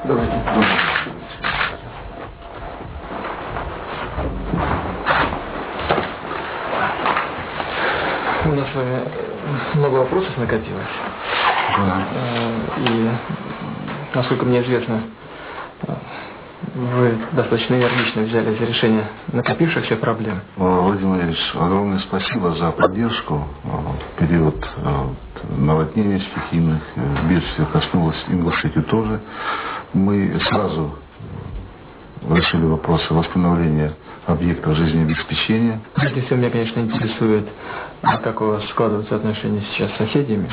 Добрый день. У нас с вами много вопросов накопилось. Да. И, насколько мне известно, вы достаточно энергично взяли за решение накопившихся проблем. Владимир Владимирович, огромное спасибо за поддержку в период наводнений стихийных, бедствий коснулось Ингушетии тоже. Мы сразу решили вопросы восстановления объектов жизнеобеспечения. Прежде всего, меня, конечно, интересует, как у вас складываются отношения сейчас с соседями.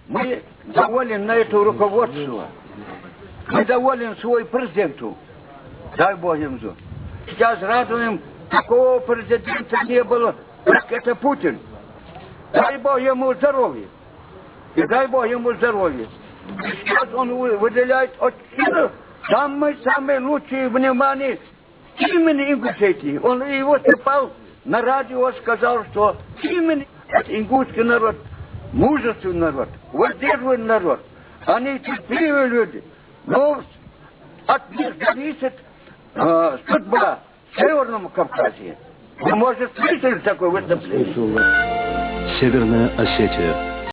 Мы довольны на это руководство. Мы довольны свой президенту. Дай Бог им за. Сейчас радуем, такого президента не было, как это Путин. Дай Бог ему здоровья. И дай Бог ему здоровья. Сейчас он выделяет от всех самое лучшее внимание именно Ингушетии. Он его попал на радио, сказал, что именно ингушский народ, мужественный народ, воздержанный народ. Они терпеливые люди. Но от них зависит судьба в Северном Кавказе. Вы, может, слышали такое выступление? Северная Осетия.